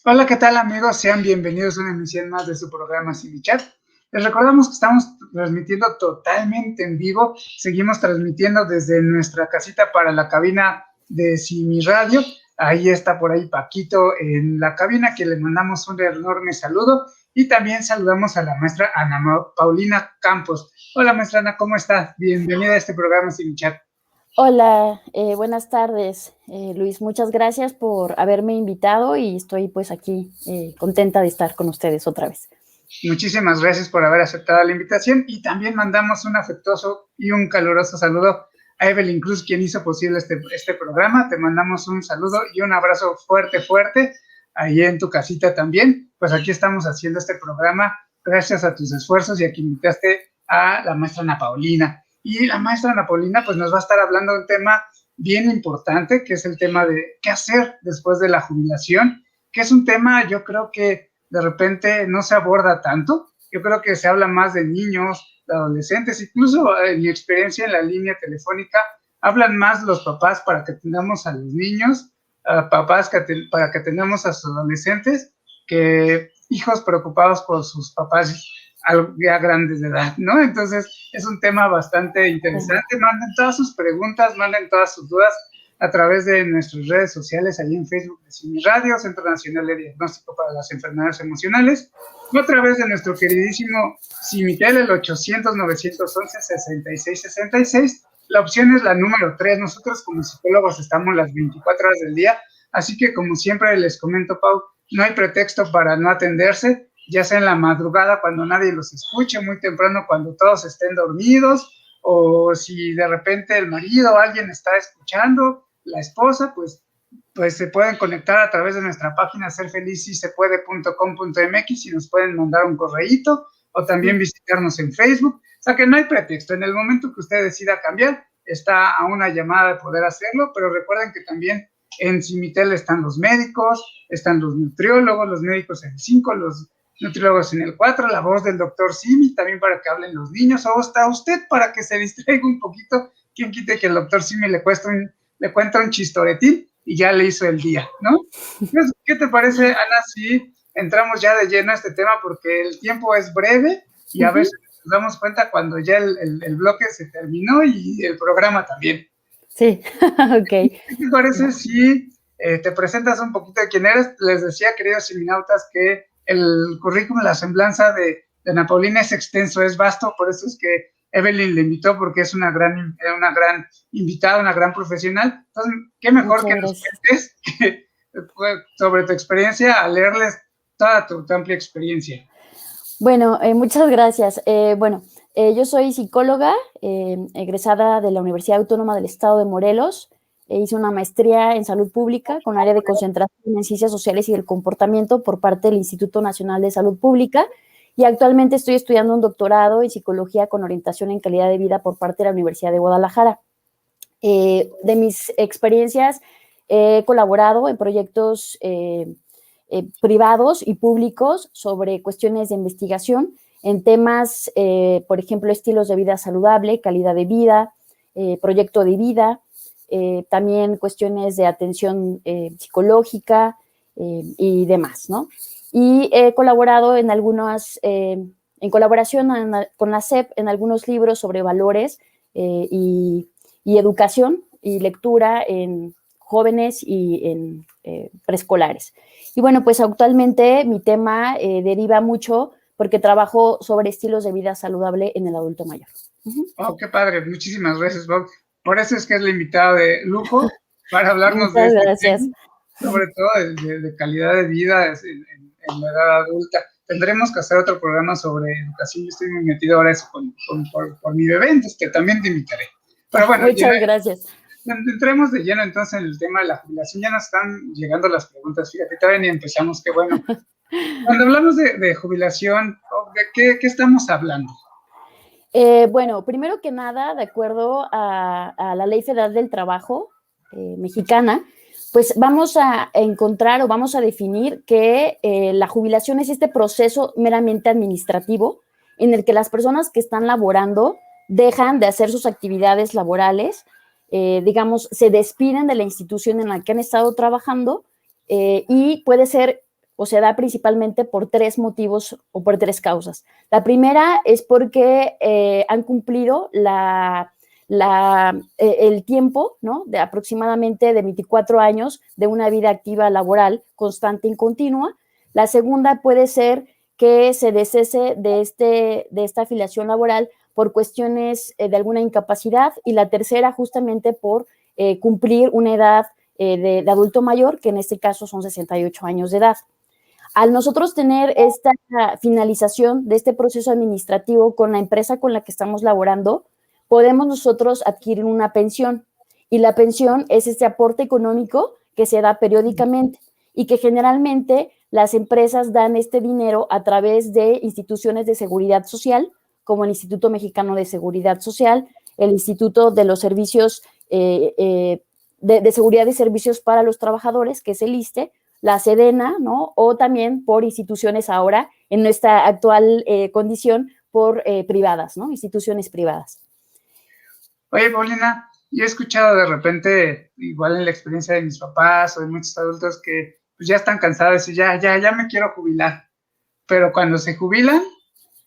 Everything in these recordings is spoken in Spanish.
Hola, ¿qué tal amigos? Sean bienvenidos a una emisión más de su programa Chat. Les recordamos que estamos transmitiendo totalmente en vivo. Seguimos transmitiendo desde nuestra casita para la cabina de Simi Radio. Ahí está por ahí Paquito en la cabina, que le mandamos un enorme saludo. Y también saludamos a la maestra Ana Paulina Campos. Hola, maestra Ana, ¿cómo está? Bienvenida a este programa Chat. Hola, buenas tardes, Luis. Muchas gracias por haberme invitado y estoy pues aquí contenta de estar con ustedes otra vez. Muchísimas gracias por haber aceptado la invitación y también mandamos un afectuoso y un caluroso saludo a Evelyn Cruz, quien hizo posible este programa. Te mandamos un saludo y un abrazo fuerte, fuerte, ahí en tu casita también. Pues aquí estamos haciendo este programa gracias a tus esfuerzos y a que invitaste a la maestra Ana Paulina. Y la maestra Ana Paulina pues nos va a estar hablando de un tema bien importante, que es el tema de qué hacer después de la jubilación, que es un tema, yo creo que de repente no se aborda tanto. Yo creo que se habla más de niños, de adolescentes, incluso en mi experiencia en la línea telefónica, hablan más los papás para que tengamos a los niños, papás para que tengamos a sus adolescentes, que hijos preocupados por sus papás ya grandes de edad, ¿no? Entonces es un tema bastante interesante. Manden todas sus preguntas, manden todas sus dudas a través de nuestras redes sociales, allí en Facebook de Simi Radio, Centro Nacional de Diagnóstico para las Enfermedades Emocionales, o a través de nuestro queridísimo Simitel, el 800-911-6666. La opción es la número 3. Nosotros como psicólogos estamos las 24 horas del día, así que como siempre les comento, Pau, no hay pretexto para no atenderse, ya sea en la madrugada cuando nadie los escuche, muy temprano cuando todos estén dormidos, o si de repente el marido o alguien está escuchando, la esposa, pues se pueden conectar a través de nuestra página serfelizsisepuede.com.mx y nos pueden mandar un correíto o también visitarnos en Facebook. O sea que no hay pretexto. En el momento que usted decida cambiar, está a una llamada de poder hacerlo, pero recuerden que también en Simitel están los médicos, están los nutriólogos, los médicos en el 5, los nutriólogos en el 4, la voz del doctor Simi, también para que hablen los niños, o hasta usted para que se distraiga un poquito. Quien quite que el doctor Simi le cuenta un chistoretín y ya le hizo el día, ¿no? Entonces, ¿qué te parece, Ana, si entramos ya de lleno a este tema? Porque el tiempo es breve y a veces nos damos cuenta cuando ya el bloque se terminó y el programa también. Sí, ok. ¿Qué te parece si te presentas un poquito de quién eres? Les decía, queridos siminautas, que el currículum, la semblanza de Ana Paulina es extenso, es vasto, por eso es que Evelyn le invitó, porque es una gran invitada, una gran profesional. Entonces, qué mejor que nos cuentes sobre tu experiencia al leerles toda tu amplia experiencia. Bueno, muchas gracias. Yo soy psicóloga, egresada de la Universidad Autónoma del Estado de Morelos. Hice una maestría en salud pública con área de concentración en ciencias sociales y del comportamiento por parte del Instituto Nacional de Salud Pública, y actualmente estoy estudiando un doctorado en psicología con orientación en calidad de vida por parte de la Universidad de Guadalajara. De mis experiencias, he colaborado en proyectos privados y públicos sobre cuestiones de investigación en temas, por ejemplo, estilos de vida saludable, calidad de vida, proyecto de vida, también cuestiones de atención psicológica y demás, ¿no? Y he colaborado en algunas, en colaboración con la SEP, en algunos libros sobre valores y educación y lectura en jóvenes y en preescolares. Y bueno, pues actualmente mi tema deriva mucho porque trabajo sobre estilos de vida saludable en el adulto mayor. Oh, qué padre, muchísimas gracias, Bob. Por eso es que es la invitada de lujo para hablarnos de Muchas este gracias. tema, sobre todo de calidad de vida en la edad adulta. Tendremos que hacer otro programa sobre educación. Yo estoy muy metido ahora eso por mi bebé, entonces que también te invitaré. Pero bueno, muchas gracias. Entremos de lleno entonces en el tema de la jubilación. Ya nos están llegando las preguntas, fíjate, todavía ni empezamos, qué bueno. Cuando hablamos de jubilación, ¿de qué estamos hablando? Bueno, primero que nada, de acuerdo a la Ley Federal del Trabajo mexicana, pues vamos a encontrar o vamos a definir que la jubilación es este proceso meramente administrativo en el que las personas que están laborando dejan de hacer sus actividades laborales, digamos, se despiden de la institución en la que han estado trabajando y puede ser o se da principalmente por 3 motivos o por 3 causas. La primera es porque han cumplido el tiempo, ¿no?, de aproximadamente de 24 años de una vida activa laboral constante y continua. La segunda puede ser que se descese de esta afiliación laboral por cuestiones de alguna incapacidad, y la tercera justamente por cumplir una edad de adulto mayor, que en este caso son 68 años de edad. Al nosotros tener esta finalización de este proceso administrativo con la empresa con la que estamos laborando, podemos nosotros adquirir una pensión, y la pensión es este aporte económico que se da periódicamente y que generalmente las empresas dan este dinero a través de instituciones de seguridad social, como el Instituto Mexicano de Seguridad Social, el Instituto de los Servicios de Seguridad y Servicios para los Trabajadores, que es el ISSSTE, la Sedena, ¿no?, o también por instituciones ahora, en nuestra actual condición, por privadas, ¿no?, instituciones privadas. Oye, Paulina, yo he escuchado de repente, igual en la experiencia de mis papás o de muchos adultos, que pues ya están cansados y ya me quiero jubilar. Pero cuando se jubilan,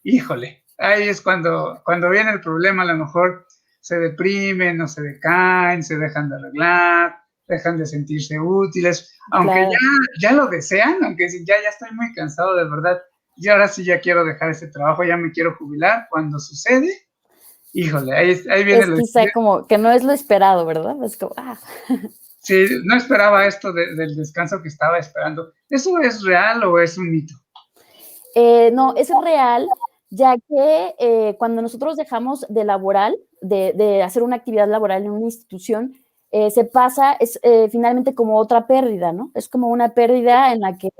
híjole, ahí es cuando viene el problema. A lo mejor se deprimen o se decaen, se dejan de arreglar, dejan de sentirse útiles, aunque Claro. ya lo desean, aunque dicen, ya estoy muy cansado de verdad, y ahora sí ya quiero dejar ese trabajo, ya me quiero jubilar. Cuando sucede, híjole, ahí viene Es lo quizá difícil. como que no es lo esperado, ¿verdad? Es como, Sí, no esperaba esto del descanso que estaba esperando. ¿Eso es real o es un mito? No, es real, ya que cuando nosotros dejamos de laboral, de hacer una actividad laboral en una institución, se pasa, es finalmente como otra pérdida, ¿no? Es como una pérdida en la que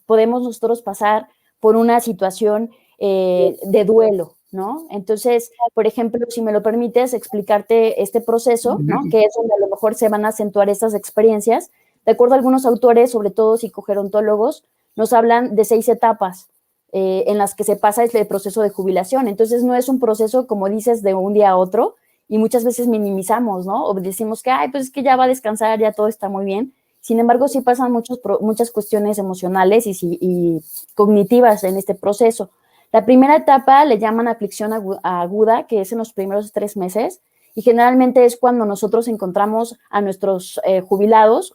podemos nosotros pasar por una situación de duelo, ¿no? Entonces, por ejemplo, si me lo permites, explicarte este proceso, ¿no?, que es donde a lo mejor se van a acentuar estas experiencias. De acuerdo a algunos autores, sobre todo psicogerontólogos, nos hablan de 6 etapas en las que se pasa este proceso de jubilación. Entonces, no es un proceso, como dices, de un día a otro, y muchas veces minimizamos, ¿no? O decimos que, ay, pues es que ya va a descansar, ya todo está muy bien. Sin embargo, sí pasan muchas cuestiones emocionales y cognitivas en este proceso. La primera etapa le llaman aflicción aguda, que es en los primeros 3 meses, y generalmente es cuando nosotros encontramos a nuestros jubilados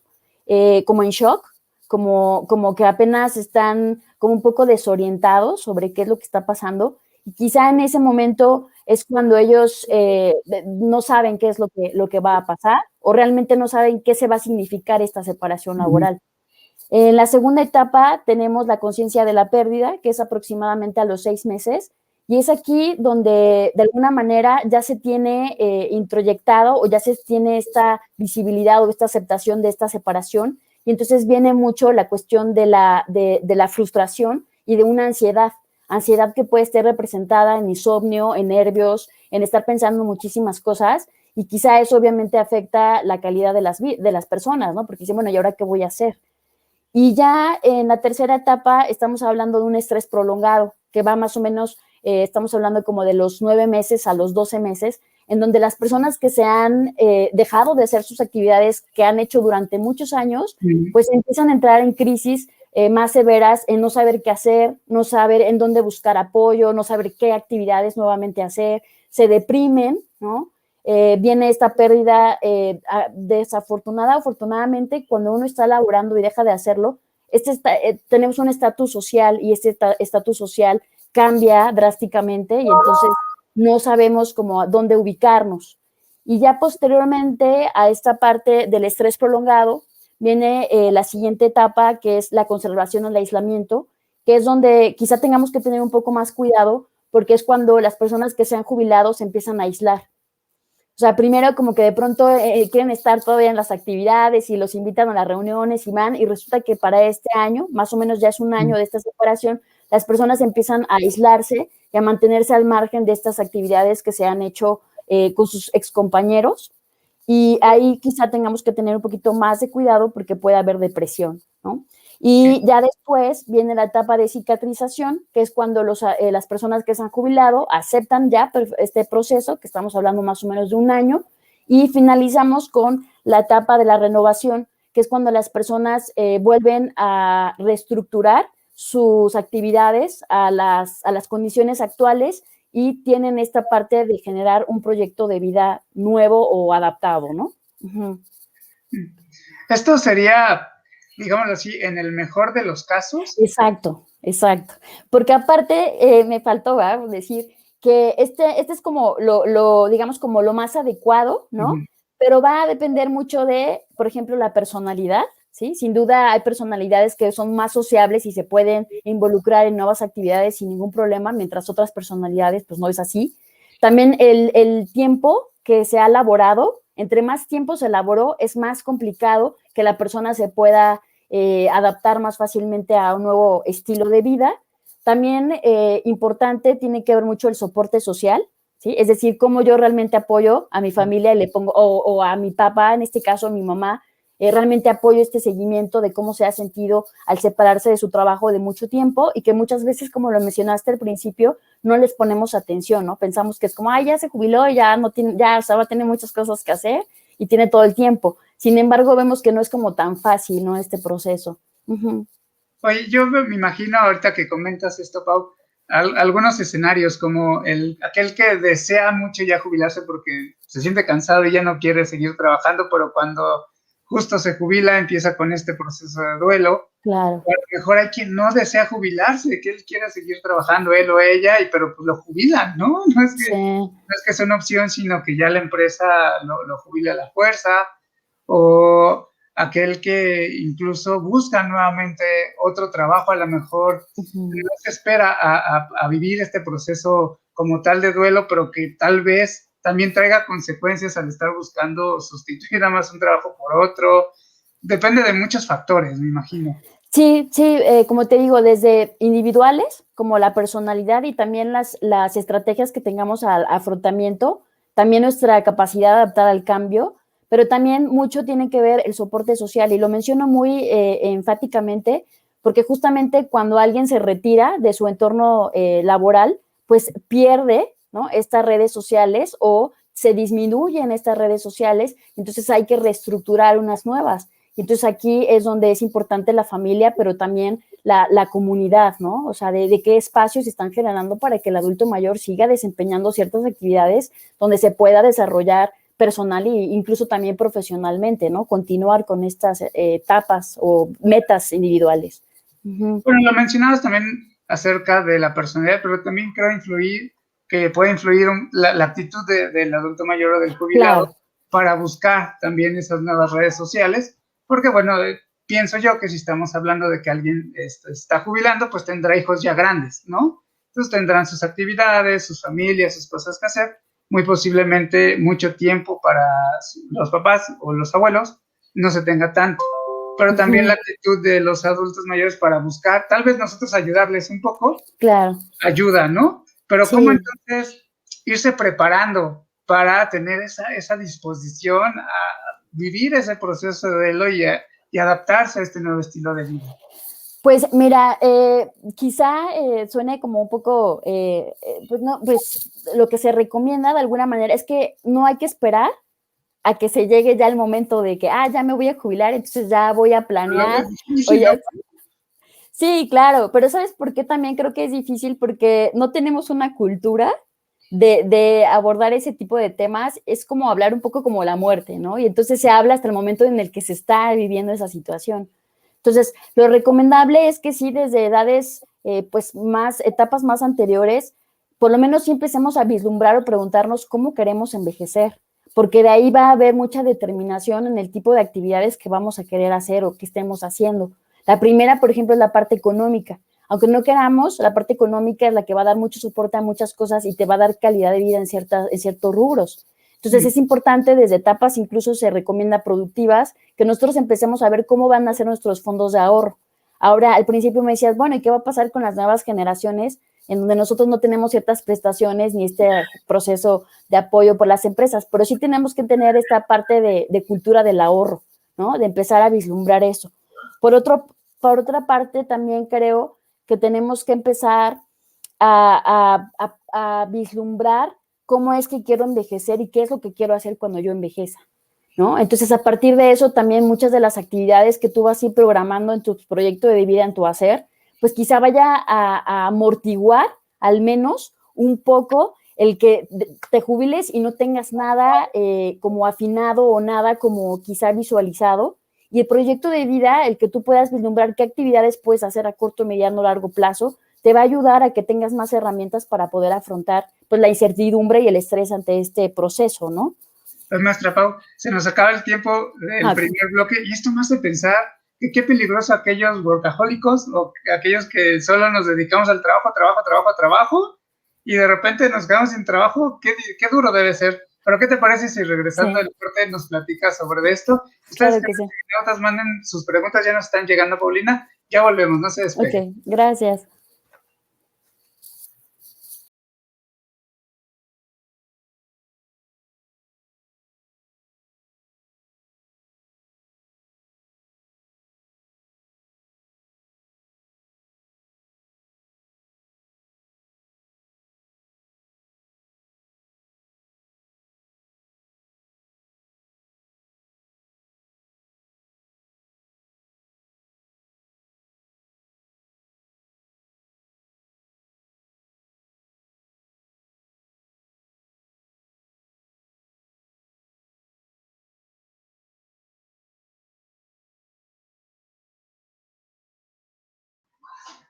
como en shock, como que apenas están como un poco desorientados sobre qué es lo que está pasando, y quizá en ese momento es cuando ellos no saben qué es lo que va a pasar, o realmente no saben qué se va a significar esta separación laboral. En la segunda etapa tenemos la conciencia de la pérdida, que es aproximadamente a los 6 meses, y es aquí donde de alguna manera ya se tiene introyectado o ya se tiene esta visibilidad o esta aceptación de esta separación, y entonces viene mucho la cuestión de la frustración y de una ansiedad que puede estar representada en insomnio, en nervios, en estar pensando muchísimas cosas, y quizá eso obviamente afecta la calidad de las personas, ¿no? Porque dicen, bueno, ¿y ahora qué voy a hacer? Y ya en la tercera etapa estamos hablando de un estrés prolongado, que va más o menos, estamos hablando como de los 9 meses a los 12 meses, en donde las personas que se han dejado de hacer sus actividades que han hecho durante muchos años, pues empiezan a entrar en crisis más severas, en no saber qué hacer, no saber en dónde buscar apoyo, no saber qué actividades nuevamente hacer, se deprimen, ¿no? Viene esta pérdida afortunadamente, cuando uno está laborando y deja de hacerlo, tenemos un estatus social, y este estatus social cambia drásticamente, y entonces no sabemos cómo dónde ubicarnos. Y ya posteriormente a esta parte del estrés prolongado viene la siguiente etapa, que es la conservación o el aislamiento, que es donde quizá tengamos que tener un poco más cuidado, porque es cuando las personas que se han jubilado se empiezan a aislar. O sea, primero como que de pronto quieren estar todavía en las actividades y los invitan a las reuniones y van, y resulta que para este año, más o menos ya es un año de esta separación, las personas empiezan a aislarse y a mantenerse al margen de estas actividades que se han hecho con sus excompañeros, y ahí quizá tengamos que tener un poquito más de cuidado porque puede haber depresión, ¿no? Y ya después viene la etapa de cicatrización, que es cuando las personas que se han jubilado aceptan ya este proceso, que estamos hablando más o menos de un año, y finalizamos con la etapa de la renovación, que es cuando las personas vuelven a reestructurar sus actividades a las condiciones actuales y tienen esta parte de generar un proyecto de vida nuevo o adaptado, ¿no? Uh-huh. Esto sería, digámoslo así, en el mejor de los casos. Exacto, exacto. Porque aparte, me faltó decir que este es como digamos, como lo más adecuado, ¿no? Uh-huh. Pero va a depender mucho de, por ejemplo, la personalidad, ¿sí? Sin duda hay personalidades que son más sociables y se pueden involucrar en nuevas actividades sin ningún problema, mientras otras personalidades, pues no es así. También el tiempo que se ha elaborado, entre más tiempo se elaboró, es más complicado que la persona se pueda adaptar más fácilmente a un nuevo estilo de vida. También importante tiene que ver mucho el soporte social, ¿sí? Es decir, cómo yo realmente apoyo a mi familia y le pongo, o a mi papá, en este caso a mi mamá, realmente apoyo este seguimiento de cómo se ha sentido al separarse de su trabajo de mucho tiempo y que muchas veces, como lo mencionaste al principio, no les ponemos atención, ¿no? Pensamos que es como, ya se jubiló, ya no tiene, ya ahora tiene muchas cosas que hacer y tiene todo el tiempo. Sin embargo, vemos que no es como tan fácil, ¿no? Este proceso. Uh-huh. Oye, yo me imagino ahorita que comentas esto, Pau, algunos escenarios como aquel que desea mucho ya jubilarse porque se siente cansado y ya no quiere seguir trabajando, pero cuando justo se jubila empieza con este proceso de duelo. Claro. O a lo mejor hay quien no desea jubilarse, que él quiera seguir trabajando, él o ella, pero pues lo jubilan, ¿no? No es que sea una opción, sino que ya la empresa lo jubila a la fuerza, o aquel que incluso busca nuevamente otro trabajo, a lo mejor no se espera a vivir este proceso como tal de duelo, pero que tal vez también traiga consecuencias al estar buscando sustituir nada más un trabajo por otro. Depende de muchos factores, me imagino. Sí, como te digo, desde individuales, como la personalidad y también las estrategias que tengamos al afrontamiento, también nuestra capacidad de adaptar al cambio, pero también mucho tiene que ver el soporte social, y lo menciono muy enfáticamente, porque justamente cuando alguien se retira de su entorno laboral, pues pierde, ¿no?, estas redes sociales o se disminuyen estas redes sociales, entonces hay que reestructurar unas nuevas. Entonces aquí es donde es importante la familia, pero también la comunidad, ¿no? O sea, de qué espacios se están generando para que el adulto mayor siga desempeñando ciertas actividades donde se pueda desarrollar personal e incluso también profesionalmente, ¿no? Continuar con estas etapas o metas individuales. Uh-huh. Bueno, lo mencionabas también acerca de la personalidad, pero también creo que puede influir la actitud del adulto mayor o del jubilado, claro, para buscar también esas nuevas redes sociales, porque bueno, pienso yo que si estamos hablando de que alguien está jubilando, pues tendrá hijos ya grandes, ¿no? Entonces tendrán sus actividades, sus familias, sus cosas que hacer, muy posiblemente mucho tiempo para los papás o los abuelos no se tenga tanto, pero también la actitud de los adultos mayores para buscar, tal vez nosotros ayudarles un poco, claro, ayuda, ¿no? Pero sí, ¿cómo entonces irse preparando para tener esa disposición a vivir ese proceso de duelo y adaptarse a este nuevo estilo de vida? Pues mira, quizá suene como un poco, pues lo que se recomienda de alguna manera es que no hay que esperar a que se llegue ya el momento de que, ya me voy a jubilar, entonces ya voy a planear. Sí, claro, pero ¿sabes por qué también creo que es difícil? Porque no tenemos una cultura de abordar ese tipo de temas. Es como hablar un poco como la muerte, ¿no? Y entonces se habla hasta el momento en el que se está viviendo esa situación. Entonces, lo recomendable es que sí, desde edades, pues etapas más anteriores, por lo menos sí empecemos a vislumbrar o preguntarnos cómo queremos envejecer, porque de ahí va a haber mucha determinación en el tipo de actividades que vamos a querer hacer o que estemos haciendo. La primera, por ejemplo, es la parte económica. Aunque no queramos, la parte económica es la que va a dar mucho soporte a muchas cosas y te va a dar calidad de vida en ciertos rubros. Entonces, es importante desde etapas, incluso se recomienda productivas, que nosotros empecemos a ver cómo van a ser nuestros fondos de ahorro. Ahora, al principio me decías, bueno, ¿y qué va a pasar con las nuevas generaciones en donde nosotros no tenemos ciertas prestaciones ni este proceso de apoyo por las empresas? Pero sí tenemos que tener esta parte de cultura del ahorro, ¿no? De empezar a vislumbrar eso. Por otra parte, también creo que tenemos que empezar a vislumbrar cómo es que quiero envejecer y qué es lo que quiero hacer cuando yo envejeza. ¿no? Entonces, a partir de eso, también muchas de las actividades que tú vas a ir programando en tu proyecto de vida, en tu hacer, pues quizá vaya a amortiguar al menos un poco el que te jubiles y no tengas nada como afinado o nada como quizá visualizado. Y el proyecto de vida, el que tú puedas vislumbrar qué actividades puedes hacer a corto, mediano, largo plazo, te va a ayudar a que tengas más herramientas para poder afrontar pues, la incertidumbre y el estrés ante este proceso, ¿no? Pues, maestra Pau, se nos acaba el tiempo del primer bloque y esto me hace pensar que qué peligroso aquellos workahólicos o aquellos que solo nos dedicamos al trabajo y de repente nos quedamos sin trabajo. Qué duro debe ser. Pero ¿qué te parece si regresando al corte nos platicas sobre esto? Ustedes Claro que sí. manden sus preguntas, ya nos están llegando, Paulina. Ya volvemos, no se despeguen. Ok, gracias.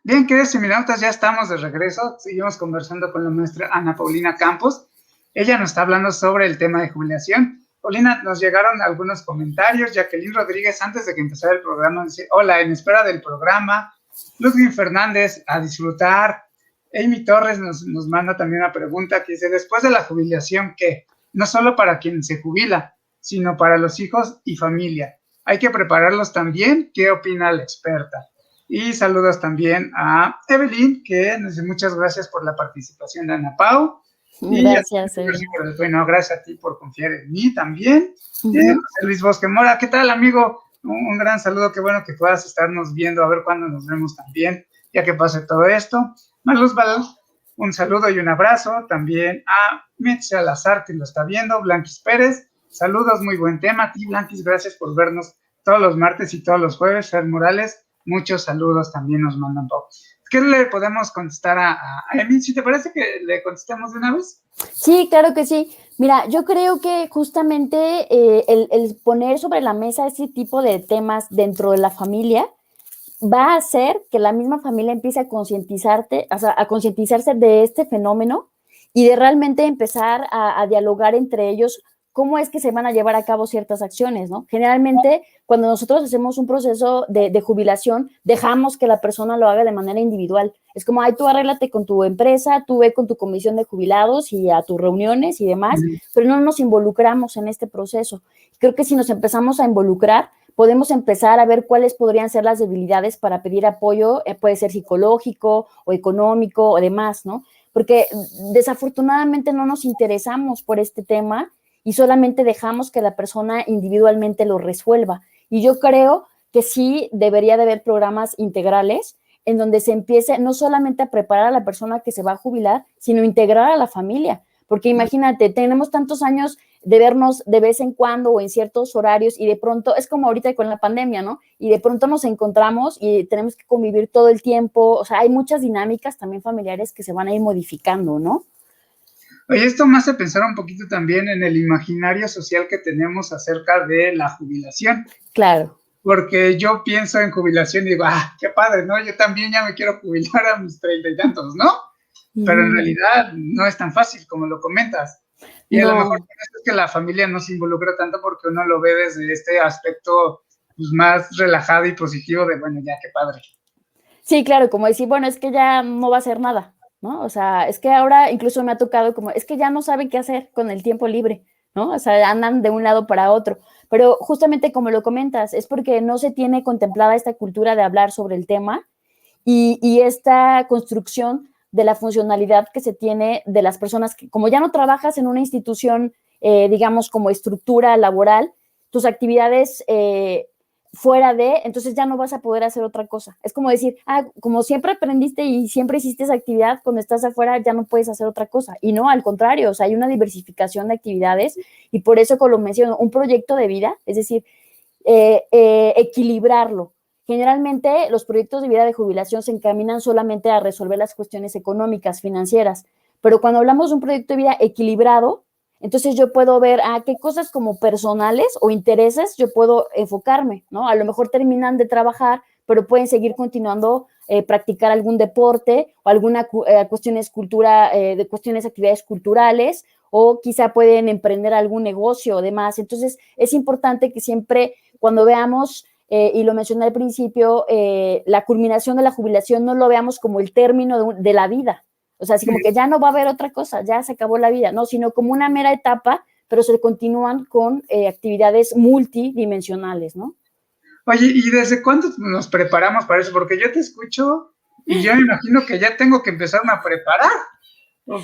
Bien, queridos seminautas, ya estamos de regreso. Seguimos conversando con la maestra Ana Paulina Campos. Ella nos está hablando sobre el tema de jubilación. Paulina, nos llegaron algunos comentarios. Jacqueline Rodríguez, antes de que empezara el programa, dice: hola, en espera del programa. Ludwig Fernández, a disfrutar. Amy Torres nos manda también una pregunta que dice: después de la jubilación, ¿qué? No solo para quien se jubila, sino para los hijos y familia. ¿Hay que prepararlos también? ¿Qué opina la experta? Y saludos también a Evelyn, que nos dice muchas gracias por la participación de Ana Pau. Gracias, bueno, gracias a ti por confiar en mí también. José Luis Bosque Mora, ¿qué tal, amigo? Un gran saludo, qué bueno que puedas estarnos viendo, a ver cuándo nos vemos también, ya que pase todo esto. Maluz Val, un saludo y un abrazo. También a Mitch Salazar, que lo está viendo. Blanquis Pérez, saludos, muy buen tema. A ti, Blanquis, gracias por vernos todos los martes y todos los jueves. Fer Morales, muchos saludos también nos mandan. ¿Qué le podemos contestar a Emi? ¿Sí te parece que le contestemos de una vez? Sí, claro que sí. Mira, yo creo que justamente el poner sobre la mesa ese tipo de temas dentro de la familia va a hacer que la misma familia empiece a concientizarse de este fenómeno y de realmente empezar a dialogar entre ellos cómo es que se van a llevar a cabo ciertas acciones, ¿no? Generalmente, cuando nosotros hacemos un proceso de jubilación, dejamos que la persona lo haga de manera individual. Es como, ay, tú arréglate con tu empresa, tú ve con tu comisión de jubilados y a tus reuniones y demás, pero no nos involucramos en este proceso. Creo que si nos empezamos a involucrar, podemos empezar a ver cuáles podrían ser las debilidades para pedir apoyo, puede ser psicológico o económico o demás, ¿no? Porque desafortunadamente no nos interesamos por este tema y solamente dejamos que la persona individualmente lo resuelva. Y yo creo que sí debería de haber programas integrales en donde se empiece no solamente a preparar a la persona que se va a jubilar, sino integrar a la familia. Porque imagínate, tenemos tantos años de vernos de vez en cuando o en ciertos horarios y de pronto, es como ahorita con la pandemia, ¿no? Y de pronto nos encontramos y tenemos que convivir todo el tiempo, o sea, hay muchas dinámicas también familiares que se van a ir modificando, ¿no? Oye, esto me hace pensar un poquito también en el imaginario social que tenemos acerca de la jubilación. Claro. Porque yo pienso en jubilación y digo, qué padre, ¿no? Yo también ya me quiero jubilar a mis 30 y tantos, ¿no? Pero en realidad no es tan fácil como lo comentas. Y a lo mejor es que la familia no se involucra tanto porque uno lo ve desde este aspecto pues, más relajado y positivo de, bueno, ya qué padre. Sí, claro, como decir, bueno, es que ya no va a hacer nada, ¿no? O sea, es que ahora incluso me ha tocado como, es que ya no saben qué hacer con el tiempo libre, ¿no? O sea, andan de un lado para otro. Pero justamente como lo comentas, es porque no se tiene contemplada esta cultura de hablar sobre el tema y esta construcción de la funcionalidad que se tiene de las personas que, como ya no trabajas en una institución, digamos, como estructura laboral, tus actividades fuera de, entonces ya no vas a poder hacer otra cosa. Es como decir, como siempre aprendiste y siempre hiciste esa actividad, cuando estás afuera ya no puedes hacer otra cosa. Y no, al contrario, o sea, hay una diversificación de actividades y por eso, como lo menciono, un proyecto de vida, es decir, equilibrarlo. Generalmente los proyectos de vida de jubilación se encaminan solamente a resolver las cuestiones económicas, financieras, pero cuando hablamos de un proyecto de vida equilibrado, entonces yo puedo ver qué cosas como personales o intereses yo puedo enfocarme, ¿no? A lo mejor terminan de trabajar, pero pueden seguir continuando practicar algún deporte o alguna cuestiones de cuestiones, actividades culturales, o quizá pueden emprender algún negocio o demás. Entonces es importante que siempre cuando veamos, y lo mencioné al principio, la culminación de la jubilación no lo veamos como el término de la vida. O sea, así como que ya no va a haber otra cosa, ya se acabó la vida, no, sino como una mera etapa, pero se continúan con actividades multidimensionales, ¿no? Oye, ¿y desde cuándo nos preparamos para eso? Porque yo te escucho y yo me imagino que ya tengo que empezarme a preparar,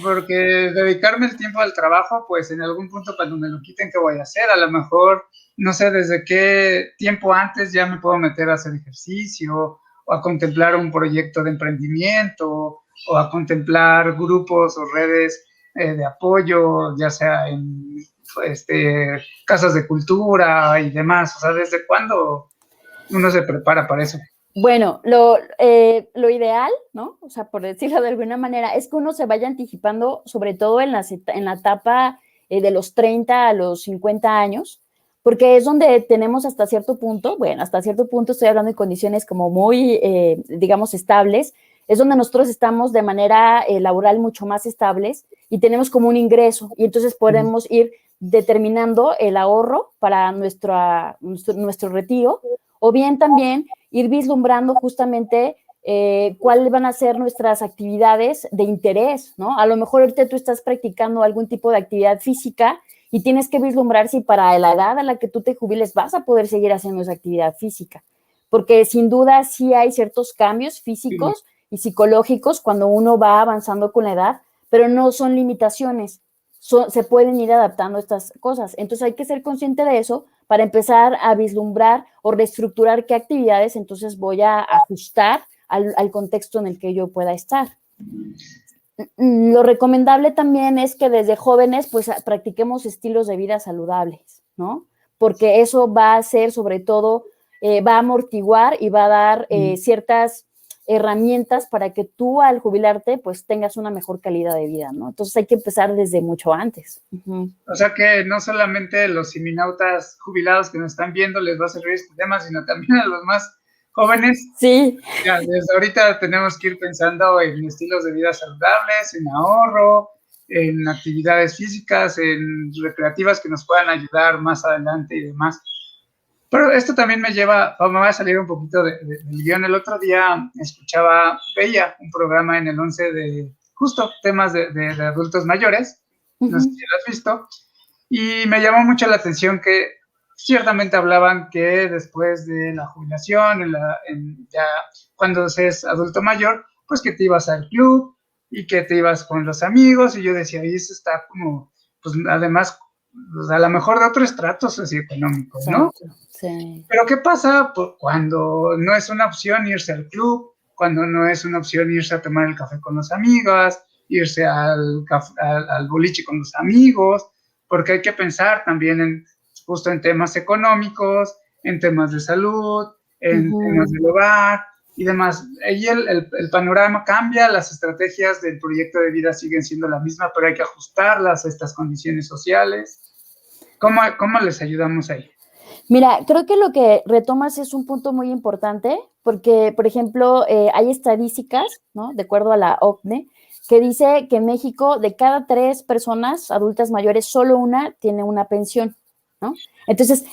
porque dedicarme el tiempo al trabajo, pues en algún punto cuando me lo quiten, ¿qué voy a hacer? A lo mejor, no sé desde qué tiempo antes ya me puedo meter a hacer ejercicio o a contemplar un proyecto de emprendimiento o a contemplar grupos o redes de apoyo, ya sea en casas de cultura y demás. O sea, ¿desde cuándo uno se prepara para eso? Bueno, lo ideal, ¿no? O sea, por decirlo de alguna manera, es que uno se vaya anticipando, sobre todo en la etapa de los 30 a los 50 años, porque es donde tenemos hasta cierto punto, bueno, hasta cierto punto estoy hablando de condiciones como muy, digamos, estables, es donde nosotros estamos de manera laboral mucho más estables y tenemos como un ingreso y entonces podemos ir determinando el ahorro para nuestro retiro, o bien también ir vislumbrando justamente cuáles van a ser nuestras actividades de interés, ¿no? A lo mejor ahorita tú estás practicando algún tipo de actividad física y tienes que vislumbrar si para la edad a la que tú te jubiles vas a poder seguir haciendo esa actividad física, porque sin duda sí hay ciertos cambios físicos y psicológicos cuando uno va avanzando con la edad, pero no son limitaciones, se pueden ir adaptando estas cosas. Entonces hay que ser consciente de eso para empezar a vislumbrar o reestructurar qué actividades entonces voy a ajustar al contexto en el que yo pueda estar. Lo recomendable también es que desde jóvenes pues practiquemos estilos de vida saludables, ¿no? Porque eso va a ser sobre todo, va a amortiguar y va a dar ciertas herramientas para que tú al jubilarte pues tengas una mejor calidad de vida, ¿no? Entonces hay que empezar desde mucho antes. O sea que no solamente los seminautas jubilados que nos están viendo les va a servir este tema, sino también a los más jóvenes. Sí. Ya, desde ahorita tenemos que ir pensando en estilos de vida saludables, en ahorro, en actividades físicas, en recreativas que nos puedan ayudar más adelante y demás. Pero esto también me lleva, me va a salir un poquito del guión. El otro día veía un programa en el 11 de justo temas de adultos mayores, no sé si lo has visto, y me llamó mucho la atención que ciertamente hablaban que después de la jubilación, ya cuando seas adulto mayor, pues que te ibas al club y que te ibas con los amigos, y yo decía, y eso está como, pues además, pues, a lo mejor de otro estrato socioeconómico, ¿no? Sí. Pero ¿qué pasa cuando no es una opción irse al club, cuando no es una opción irse a tomar el café con los amigos, irse al boliche con los amigos? Porque hay que pensar también justo en temas económicos, en temas de salud, en temas del hogar y demás. Ahí el panorama cambia, las estrategias del proyecto de vida siguen siendo la misma, pero hay que ajustarlas a estas condiciones sociales. ¿Cómo les ayudamos ahí? Mira, creo que lo que retomas es un punto muy importante porque, por ejemplo, hay estadísticas, ¿no? De acuerdo a la OCDE, que dice que en México de cada 3 personas adultas mayores, solo una tiene una pensión, ¿no? Entonces,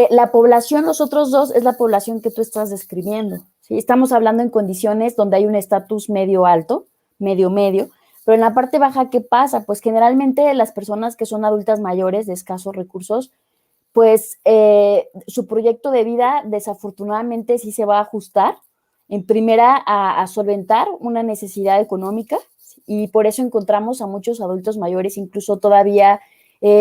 la población, los otros 2, es la población que tú estás describiendo, ¿sí? Estamos hablando en condiciones donde hay un estatus medio alto, medio, pero en la parte baja, ¿qué pasa? Pues generalmente las personas que son adultas mayores de escasos recursos, pues su proyecto de vida desafortunadamente sí se va a ajustar en primera a solventar una necesidad económica, y por eso encontramos a muchos adultos mayores incluso todavía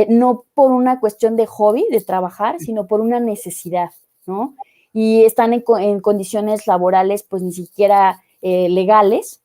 no por una cuestión de hobby, de trabajar, sino por una necesidad, ¿no? y están en condiciones laborales pues ni siquiera legales.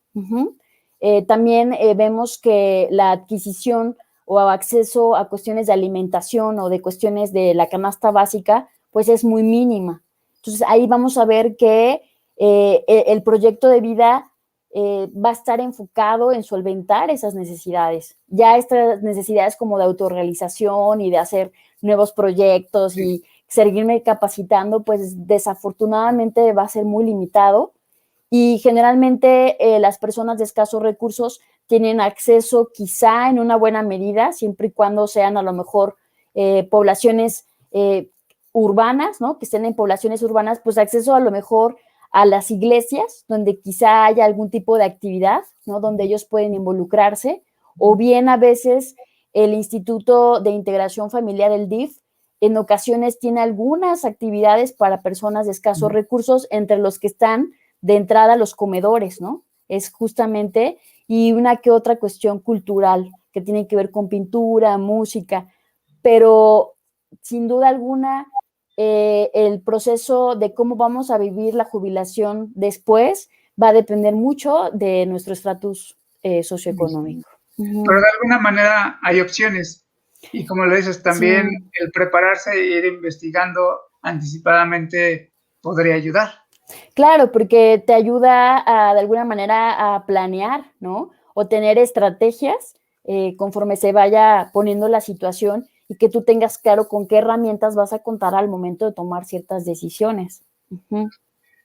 También vemos que la adquisición o acceso a cuestiones de alimentación o de cuestiones de la canasta básica pues es muy mínima. Entonces ahí vamos a ver que el proyecto de vida va a estar enfocado en solventar esas necesidades. Ya estas necesidades como de autorrealización y de hacer nuevos proyectos y seguirme capacitando, pues desafortunadamente va a ser muy limitado y generalmente las personas de escasos recursos tienen acceso quizá en una buena medida, siempre y cuando sean a lo mejor poblaciones urbanas, ¿no? Que estén en poblaciones urbanas, pues acceso a lo mejor a las iglesias, donde quizá haya algún tipo de actividad, ¿no? Donde ellos pueden involucrarse, o bien a veces el Instituto de Integración Familiar, el DIF, en ocasiones tiene algunas actividades para personas de escasos recursos, entre los que están de entrada los comedores, ¿no? Es justamente, y una que otra cuestión cultural, que tiene que ver con pintura, música, pero sin duda alguna, el proceso de cómo vamos a vivir la jubilación después va a depender mucho de nuestro estatus socioeconómico. Pero de alguna manera hay opciones. Y como lo dices, también el prepararse e ir investigando anticipadamente podría ayudar. Claro, porque te ayuda de alguna manera a planear, ¿no? O tener estrategias conforme se vaya poniendo la situación y que tú tengas claro con qué herramientas vas a contar al momento de tomar ciertas decisiones.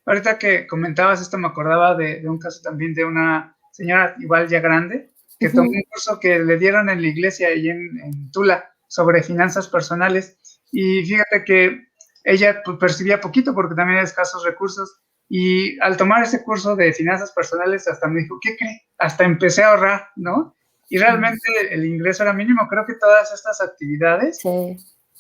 Ahorita que comentabas esto, me acordaba de un caso también de una señora igual ya grande, que tomó un curso que le dieron en la iglesia ahí en Tula sobre finanzas personales. Y fíjate que ella pues, percibía poquito porque también era escasos recursos. Y al tomar ese curso de finanzas personales, hasta me dijo, ¿qué cree? Hasta empecé a ahorrar, ¿no? Y realmente el ingreso era mínimo. Creo que todas estas actividades,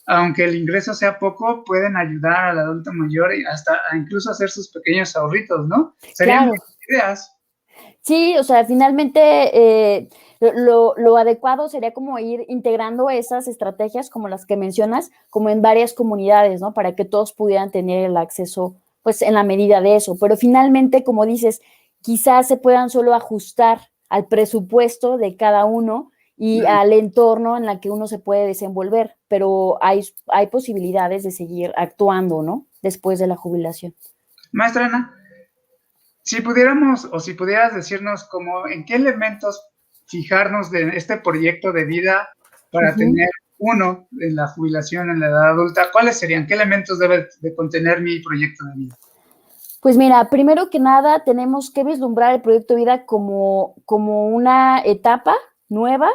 aunque el ingreso sea poco, pueden ayudar al adulto mayor y hasta a incluso hacer sus pequeños ahorritos, ¿no? Serían buenas ideas. Sí, o sea, finalmente lo adecuado sería como ir integrando esas estrategias como las que mencionas, como en varias comunidades, ¿no? Para que todos pudieran tener el acceso, pues, en la medida de eso. Pero finalmente, como dices, quizás se puedan solo ajustar al presupuesto de cada uno y al entorno en el que uno se puede desenvolver, pero hay posibilidades de seguir actuando, ¿no? Después de la jubilación. Maestra Ana, si pudiéramos o si pudieras decirnos como en qué elementos fijarnos de este proyecto de vida para tener uno en la jubilación en la edad adulta, ¿cuáles serían? ¿Qué elementos debe de contener mi proyecto de vida? Pues mira, primero que nada tenemos que vislumbrar el proyecto de vida como una etapa nueva,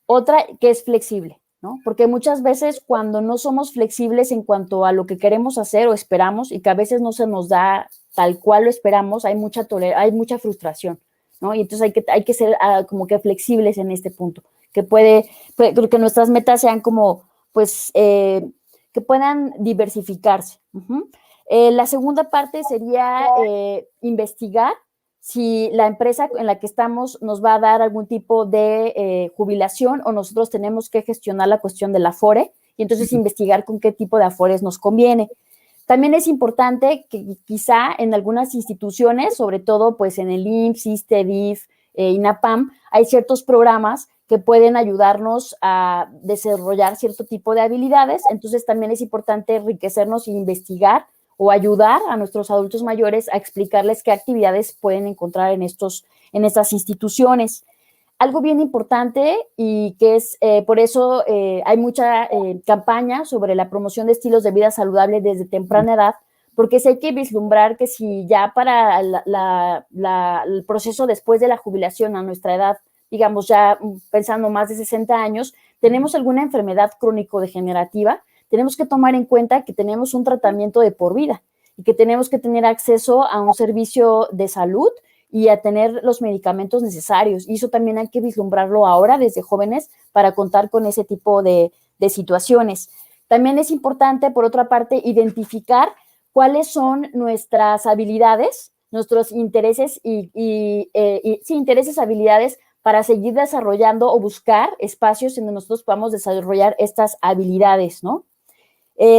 otra que es flexible, ¿no? Porque muchas veces cuando no somos flexibles en cuanto a lo que queremos hacer o esperamos y que a veces no se nos da tal cual lo esperamos, hay mucha frustración, ¿no? Y entonces hay que ser como que flexibles en este punto, que que nuestras metas sean como, pues, que puedan diversificarse. La segunda parte sería investigar si la empresa en la que estamos nos va a dar algún tipo de jubilación o nosotros tenemos que gestionar la cuestión del Afore y entonces investigar con qué tipo de Afores nos conviene. También es importante que quizá en algunas instituciones, sobre todo pues en el IMSS, ISSSTE, DIF, INAPAM, hay ciertos programas que pueden ayudarnos a desarrollar cierto tipo de habilidades, entonces también es importante enriquecernos e investigar o ayudar a nuestros adultos mayores a explicarles qué actividades pueden encontrar en estas instituciones. Algo bien importante y que es, por eso hay mucha campaña sobre la promoción de estilos de vida saludable desde temprana edad, porque sí hay que vislumbrar que si ya para el proceso después de la jubilación a nuestra edad, digamos ya pensando más de 60 años, tenemos alguna enfermedad crónico-degenerativa, tenemos que tomar en cuenta que tenemos un tratamiento de por vida y que tenemos que tener acceso a un servicio de salud y a tener los medicamentos necesarios. Y eso también hay que vislumbrarlo ahora desde jóvenes para contar con ese tipo de situaciones. También es importante, por otra parte, identificar cuáles son nuestras habilidades, nuestros intereses intereses, habilidades para seguir desarrollando o buscar espacios en donde nosotros podamos desarrollar estas habilidades, ¿no?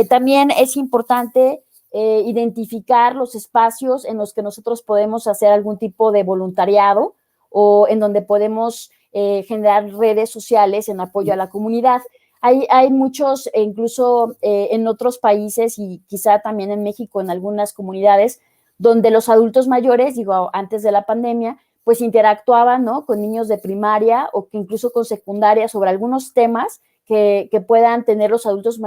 También es importante identificar los espacios en los que nosotros podemos hacer algún tipo de voluntariado o en donde podemos generar redes sociales en apoyo a la comunidad. Hay muchos, incluso en otros países y quizá también en México, en algunas comunidades, donde los adultos mayores, digo, antes de la pandemia, pues interactuaban, ¿no?, con niños de primaria o que incluso con secundaria sobre algunos temas que puedan tener los adultos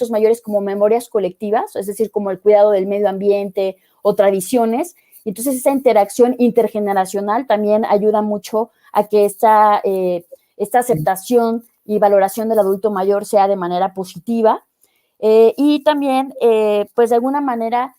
mayores como memorias colectivas, es decir, como el cuidado del medio ambiente o tradiciones. Entonces, esa interacción intergeneracional también ayuda mucho a que esta aceptación y valoración del adulto mayor sea de manera positiva. Y también, pues de alguna manera,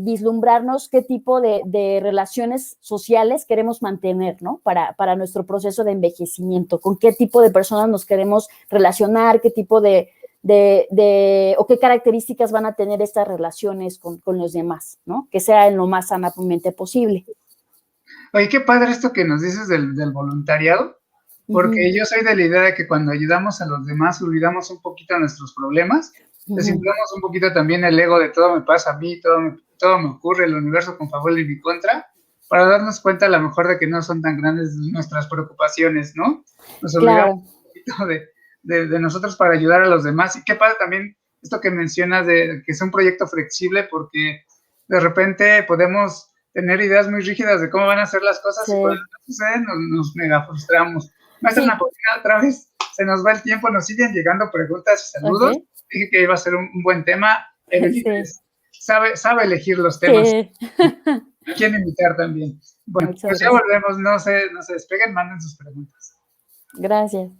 vislumbrarnos qué tipo de relaciones sociales queremos mantener, ¿no? Para nuestro proceso de envejecimiento, con qué tipo de personas nos queremos relacionar, qué tipo o qué características van a tener estas relaciones con los demás, ¿no? Que sea en lo más sanamente posible. Oye, qué padre esto que nos dices del voluntariado, porque yo soy de la idea de que cuando ayudamos a los demás olvidamos un poquito nuestros problemas, desinflamos un poquito también el ego de todo me pasa a mí, todo me ocurre, el universo con favor y mi contra, para darnos cuenta a lo mejor de que no son tan grandes nuestras preocupaciones, ¿no? Nos olvidamos un poquito de nosotros para ayudar a los demás. Y qué padre también esto que mencionas de que es un proyecto flexible, porque de repente podemos tener ideas muy rígidas de cómo van a ser las cosas y cuando no suceden nos mega frustramos. Maestra Napolina, otra vez se nos va el tiempo, nos siguen llegando preguntas y saludos. Dije que iba a ser un buen tema. Evelyn sabe elegir los temas. A quién invitar también. Bueno, pues ya volvemos, no se despeguen, manden sus preguntas. Gracias.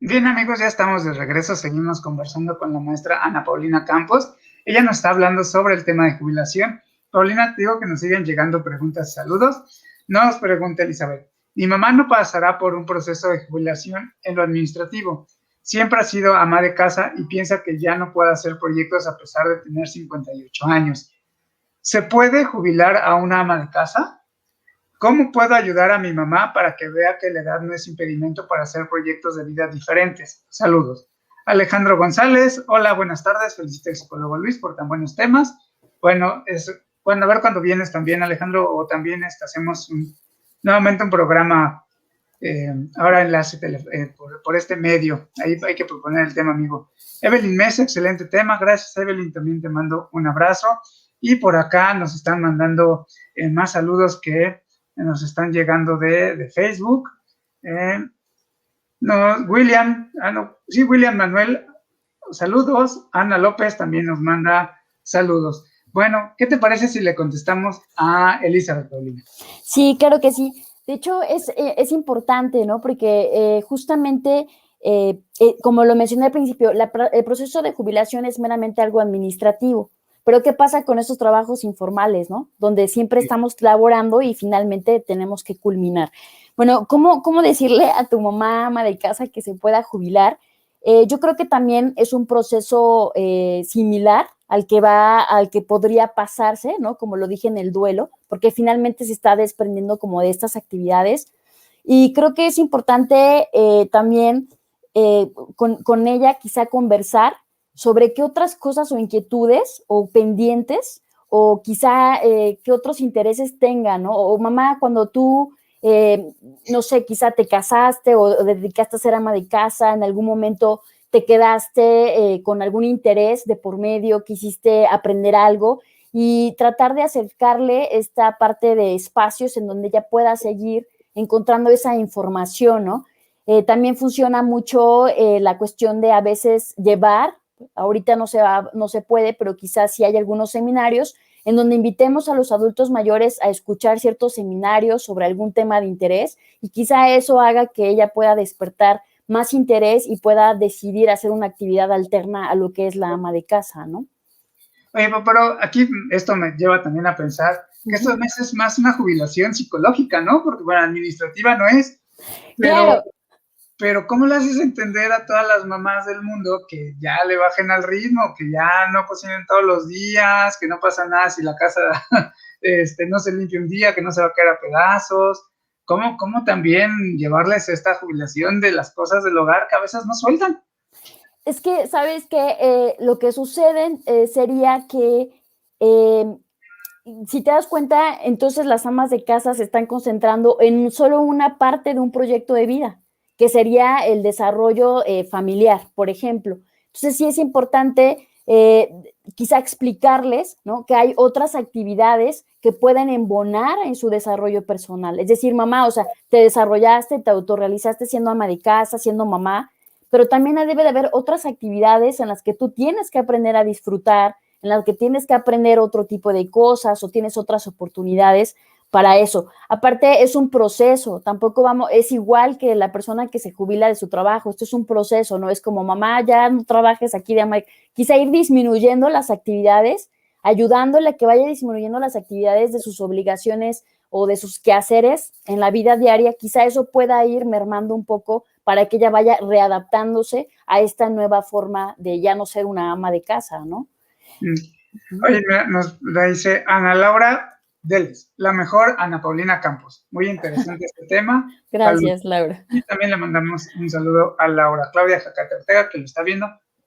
Bien, amigos, ya estamos de regreso. Seguimos conversando con la maestra Ana Paulina Campos. Ella nos está hablando sobre el tema de jubilación. Paulina, te digo que nos siguen llegando preguntas y saludos. Nos pregunta Elizabeth: mi mamá no pasará por un proceso de jubilación en lo administrativo. Siempre ha sido ama de casa y piensa que ya no puede hacer proyectos a pesar de tener 58 años. ¿Se puede jubilar a una ama de casa? ¿Cómo puedo ayudar a mi mamá para que vea que la edad no es impedimento para hacer proyectos de vida diferentes? Saludos. Alejandro González, hola, buenas tardes. Felicito al psicólogo Luis por tan buenos temas. Bueno, a ver cuando vienes también, Alejandro, o también hacemos nuevamente un programa, ahora enlace por este medio. Ahí hay que proponer el tema, amigo. Evelyn Mesa, excelente tema. Gracias, Evelyn. También te mando un abrazo. Y por acá nos están mandando más saludos que nos están llegando de Facebook. William Manuel, saludos. Ana López también nos manda saludos. Bueno, ¿qué te parece si le contestamos a Elizabeth Paulina? Sí, claro que sí. De hecho, es importante, ¿no? Porque justamente, como lo mencioné al principio, el proceso de jubilación es meramente algo administrativo. Pero ¿qué pasa con esos trabajos informales, no? Donde siempre estamos laborando y finalmente tenemos que culminar. Bueno, ¿cómo decirle a tu mamá, ama de casa, que se pueda jubilar? Yo creo que también es un proceso similar al que podría pasarse, ¿no? Como lo dije en el duelo, porque finalmente se está desprendiendo como de estas actividades. Y creo que es importante también con ella quizá conversar sobre qué otras cosas o inquietudes o pendientes o quizá qué otros intereses tengan, ¿no? O mamá, cuando tú, no sé, quizá te casaste o dedicaste a ser ama de casa, en algún momento te quedaste con algún interés de por medio, quisiste aprender algo y tratar de acercarle esta parte de espacios en donde ella pueda seguir encontrando esa información, ¿no? También funciona mucho la cuestión de a veces llevar, ahorita no se puede, pero quizás sí hay algunos seminarios en donde invitemos a los adultos mayores a escuchar ciertos seminarios sobre algún tema de interés y quizá eso haga que ella pueda despertar más interés y pueda decidir hacer una actividad alterna a lo que es la ama de casa, ¿no? Oye, pero aquí esto me lleva también a pensar que esto es más una jubilación psicológica, ¿no? Porque, bueno, administrativa no es, Claro. pero ¿cómo le haces entender a todas las mamás del mundo que ya le bajen al ritmo, que ya no cocinen todos los días, que no pasa nada si la casa no se limpia un día, que no se va a caer a pedazos? ¿Cómo también llevarles esta jubilación de las cosas del hogar que a veces no sueltan? Es que, ¿sabes qué? Lo que sucede sería que si te das cuenta, entonces las amas de casa se están concentrando en solo una parte de un proyecto de vida, que sería el desarrollo familiar, por ejemplo. Entonces sí es importante quizá explicarles, ¿no?, que hay otras actividades que pueden embonar en su desarrollo personal. Es decir, mamá, o sea, te desarrollaste, te autorrealizaste siendo ama de casa, siendo mamá, pero también debe de haber otras actividades en las que tú tienes que aprender a disfrutar, en las que tienes que aprender otro tipo de cosas o tienes otras oportunidades para eso. Aparte, es un proceso, tampoco es igual que la persona que se jubila de su trabajo, esto es un proceso, no es como mamá, ya no trabajes aquí de ama, quizá ir disminuyendo las actividades, ayudándole a que vaya disminuyendo las actividades de sus obligaciones o de sus quehaceres en la vida diaria, quizá eso pueda ir mermando un poco para que ella vaya readaptándose a esta nueva forma de ya no ser una ama de casa, ¿no? Oye, mira, nos dice Ana Laura Deles, la mejor Ana Paulina Campos. Muy interesante este tema. Gracias, Laura. Y también le mandamos un saludo a Laura Claudia Jacate Ortega, que lo está viendo.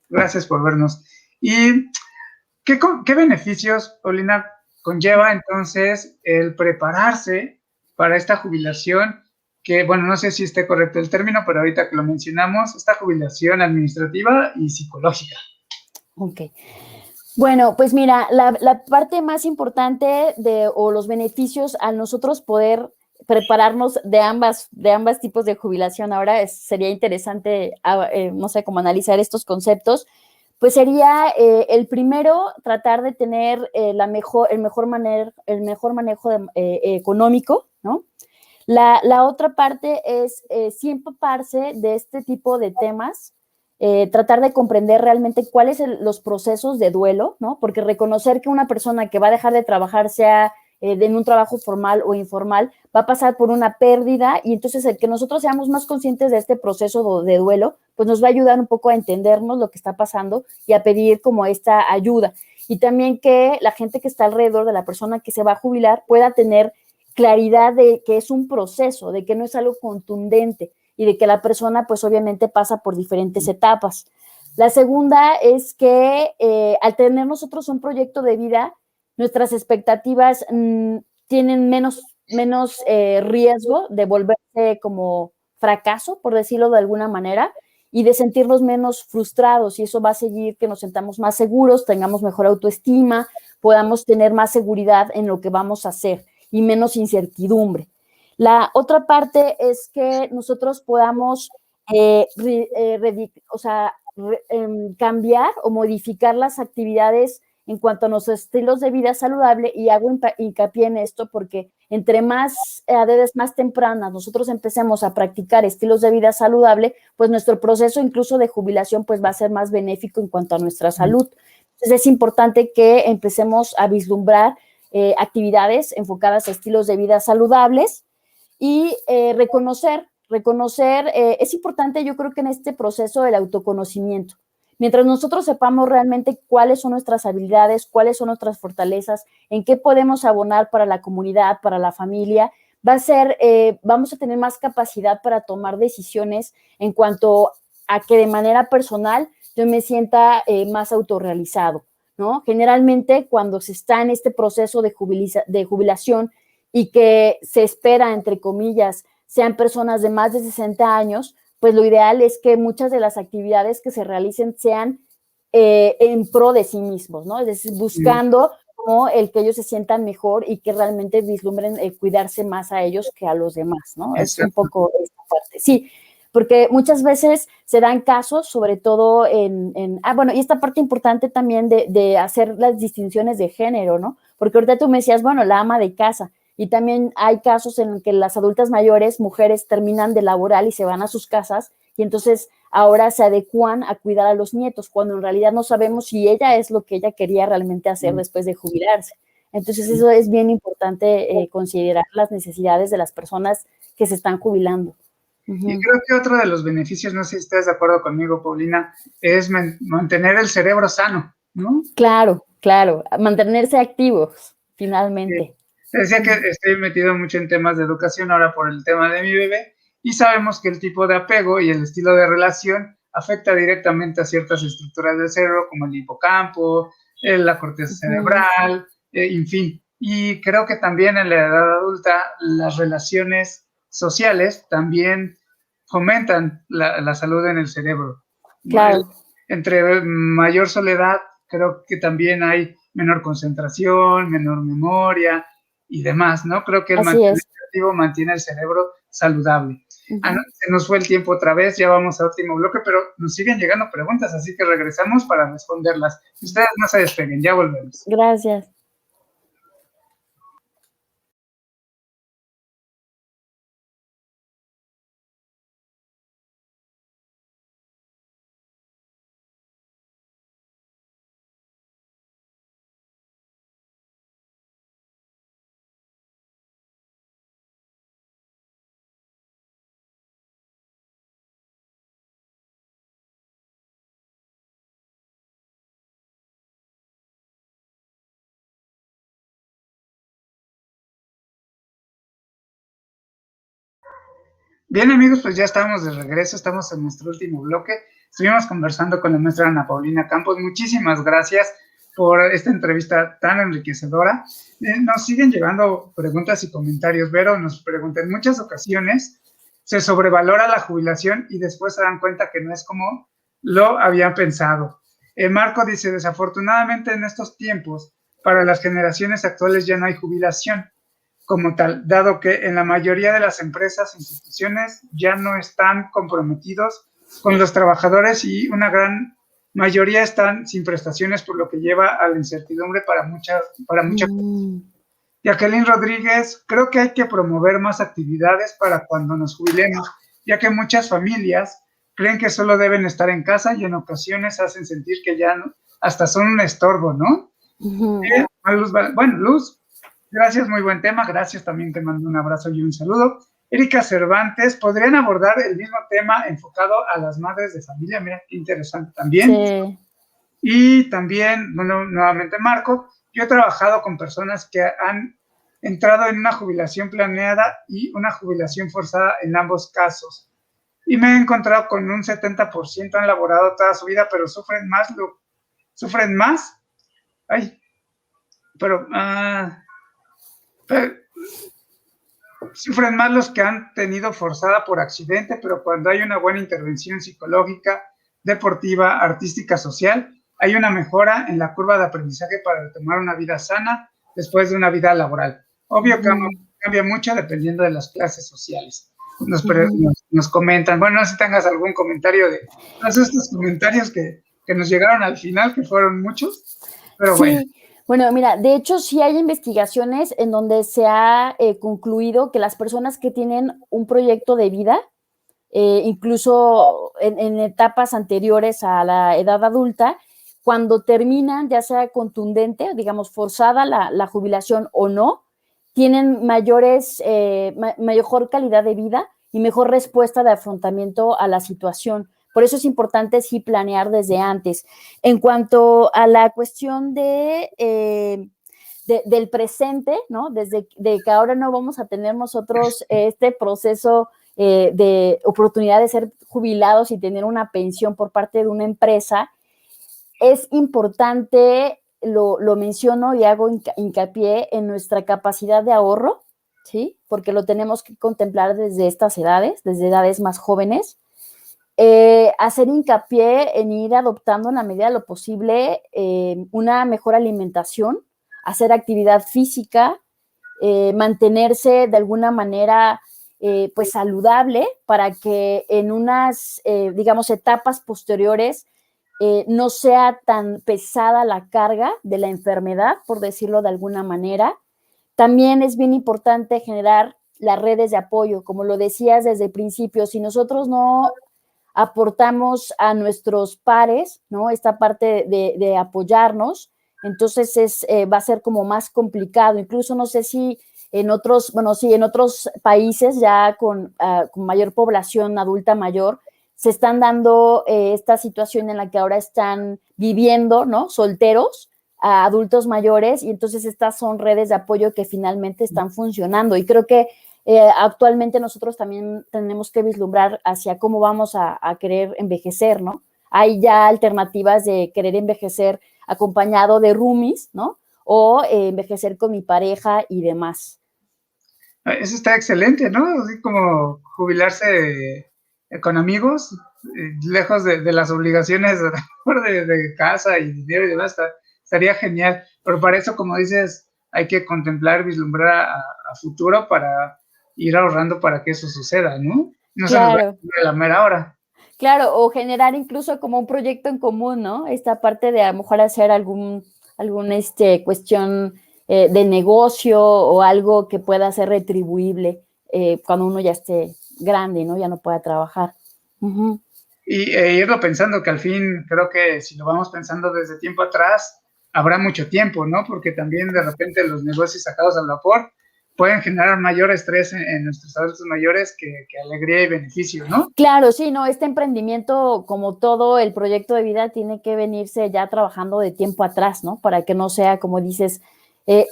Gracias por vernos. ¿Y qué beneficios, Paulina, conlleva entonces el prepararse para esta jubilación? Que, bueno, no sé si esté correcto el término, pero ahorita que lo mencionamos, esta jubilación administrativa y psicológica. Ok. Bueno, pues mira, la parte más importante o los beneficios a nosotros poder prepararnos de ambas tipos de jubilación ahora sería interesante, no sé, cómo analizar estos conceptos, pues sería el primero, tratar de tener el mejor manejo económico, ¿no? La otra parte es sí empaparse de este tipo de temas, tratar de comprender realmente cuáles son los procesos de duelo, ¿no? Porque reconocer que una persona que va a dejar de trabajar, sea en un trabajo formal o informal, va a pasar por una pérdida, y entonces el que nosotros seamos más conscientes de este proceso de duelo, pues nos va a ayudar un poco a entendernos lo que está pasando y a pedir como esta ayuda. Y también que la gente que está alrededor de la persona que se va a jubilar pueda tener claridad de que es un proceso, de que no es algo contundente y de que la persona pues obviamente pasa por diferentes etapas. La segunda es que al tener nosotros un proyecto de vida, nuestras expectativas tienen menos riesgo de volverse como fracaso, por decirlo de alguna manera, y de sentirnos menos frustrados, y eso va a seguir que nos sentamos más seguros, tengamos mejor autoestima, podamos tener más seguridad en lo que vamos a hacer y menos incertidumbre. La otra parte es que nosotros podamos cambiar o modificar las actividades en cuanto a nuestros estilos de vida saludable, y hago hincapié en esto porque entre más edades más tempranas nosotros empecemos a practicar estilos de vida saludable, pues nuestro proceso incluso de jubilación pues va a ser más benéfico en cuanto a nuestra salud. Entonces es importante que empecemos a vislumbrar actividades enfocadas a estilos de vida saludables y reconocer, es importante, yo creo que en este proceso del autoconocimiento, mientras nosotros sepamos realmente cuáles son nuestras habilidades, cuáles son nuestras fortalezas, en qué podemos abonar para la comunidad, para la familia, vamos a tener más capacidad para tomar decisiones en cuanto a que de manera personal yo me sienta más autorrealizado, ¿no? Generalmente cuando se está en este proceso de jubilación y que se espera, entre comillas, sean personas de más de 60 años, pues lo ideal es que muchas de las actividades que se realicen sean en pro de sí mismos, ¿no? Es decir, buscando como el que ellos se sientan mejor y que realmente vislumbren cuidarse más a ellos que a los demás, ¿no? Exacto. Es un poco esta parte. Sí, porque muchas veces se dan casos, sobre todo bueno, y esta parte importante también de hacer las distinciones de género, ¿no? Porque ahorita tú me decías, bueno, la ama de casa, y también hay casos en los que las adultas mayores, mujeres, terminan de laborar y se van a sus casas, y entonces ahora se adecuan a cuidar a los nietos, cuando en realidad no sabemos si ella es lo que ella quería realmente hacer después de jubilarse. Entonces eso es bien importante, considerar las necesidades de las personas que se están jubilando. Y creo que otro de los beneficios, no sé si estás de acuerdo conmigo, Paulina, es mantener el cerebro sano, ¿no? Claro, claro, mantenerse activos, finalmente. Te decía que estoy metido mucho en temas de educación ahora por el tema de mi bebé, y sabemos que el tipo de apego y el estilo de relación afecta directamente a ciertas estructuras del cerebro, como el hipocampo, la corteza cerebral, en fin. Y creo que también en la edad adulta las relaciones sociales también fomentan la salud en el cerebro. Claro. Entre mayor soledad, creo que también hay menor concentración, menor memoria y demás, ¿no? Creo que el mantenerse activo mantiene el cerebro saludable. Se nos fue el tiempo otra vez, ya vamos al último bloque, pero nos siguen llegando preguntas, así que regresamos para responderlas. Ustedes no se despeguen, ya volvemos. Gracias. Bien, amigos, pues ya estamos de regreso, estamos en nuestro último bloque. Estuvimos conversando con la maestra Ana Paulina Campos. Muchísimas gracias por esta entrevista tan enriquecedora. Nos siguen llegando preguntas y comentarios. Vero nos pregunta, en muchas ocasiones se sobrevalora la jubilación y después se dan cuenta que no es como lo habían pensado. Marco dice, desafortunadamente en estos tiempos, para las generaciones actuales ya no hay jubilación como tal, dado que en la mayoría de las empresas e instituciones ya no están comprometidos con los trabajadores y una gran mayoría están sin prestaciones, por lo que lleva a la incertidumbre para mucha Jacqueline Rodríguez, creo que hay que promover más actividades para cuando nos jubilemos, ya que muchas familias creen que solo deben estar en casa y en ocasiones hacen sentir que ya no, hasta son un estorbo, ¿no? Bueno, Luz, gracias, muy buen tema. Gracias, también te mando un abrazo y un saludo. Erika Cervantes, ¿podrían abordar el mismo tema enfocado a las madres de familia? Mira, qué interesante también. Sí. Y también, bueno, nuevamente Marco, yo he trabajado con personas que han entrado en una jubilación planeada y una jubilación forzada en ambos casos. Y me he encontrado con un 70% han laborado toda su vida, pero sufren más. Ay, pero sufren más los que han tenido forzada por accidente, pero cuando hay una buena intervención psicológica, deportiva, artística, social, hay una mejora en la curva de aprendizaje para tomar una vida sana después de una vida laboral. Obvio que cambia mucho dependiendo de las clases sociales. Nos comentan, bueno, no sé si tengas algún comentario de todos estos comentarios que nos llegaron al final, que fueron muchos, pero bueno. Bueno, mira, de hecho sí hay investigaciones en donde se ha concluido que las personas que tienen un proyecto de vida, incluso en etapas anteriores a la edad adulta, cuando terminan, ya sea contundente, digamos, forzada la jubilación o no, tienen mejor calidad de vida y mejor respuesta de afrontamiento a la situación. Por eso es importante sí planear desde antes. En cuanto a la cuestión del presente, ¿no? De que ahora no vamos a tener nosotros este proceso de oportunidad de ser jubilados y tener una pensión por parte de una empresa, es importante, lo menciono y hago hincapié en nuestra capacidad de ahorro, ¿sí? Porque lo tenemos que contemplar desde estas edades, desde edades más jóvenes. Hacer hincapié en ir adoptando en la medida de lo posible una mejor alimentación, hacer actividad física, mantenerse de alguna manera pues saludable para que en unas, digamos, etapas posteriores no sea tan pesada la carga de la enfermedad, por decirlo de alguna manera. También es bien importante generar las redes de apoyo, como lo decías desde el principio, si nosotros no aportamos a nuestros pares, ¿no? Esta parte de apoyarnos, entonces va a ser como más complicado. Incluso no sé si en otros, bueno, sí, en otros países ya con mayor población adulta mayor, se están dando esta situación en la que ahora están viviendo, ¿no? Solteros a adultos mayores, y entonces estas son redes de apoyo que finalmente están funcionando. Y creo que actualmente nosotros también tenemos que vislumbrar hacia cómo vamos a querer envejecer, ¿no? Hay ya alternativas de querer envejecer acompañado de roomies, ¿no? O envejecer con mi pareja y demás. Eso está excelente, ¿no? Así como jubilarse con amigos, lejos de las obligaciones de casa y dinero y demás, estaría genial. Pero para eso, como dices, hay que contemplar, vislumbrar a futuro para ir ahorrando para que eso suceda, ¿no? No se nos va a Claro. ir a la mera hora. Claro, o generar incluso como un proyecto en común, ¿no? Esta parte de a lo mejor hacer algún cuestión de negocio o algo que pueda ser retribuible cuando uno ya esté grande, ¿no? Ya no pueda trabajar. Uh-huh. Y irlo pensando, que al fin creo que si lo vamos pensando desde tiempo atrás, habrá mucho tiempo, ¿no? Porque también de repente los negocios sacados al vapor pueden generar mayor estrés en nuestros adultos mayores que alegría y beneficio, ¿no? Claro, sí, no, este emprendimiento, como todo el proyecto de vida, tiene que venirse ya trabajando de tiempo atrás, ¿no? Para que no sea, como dices,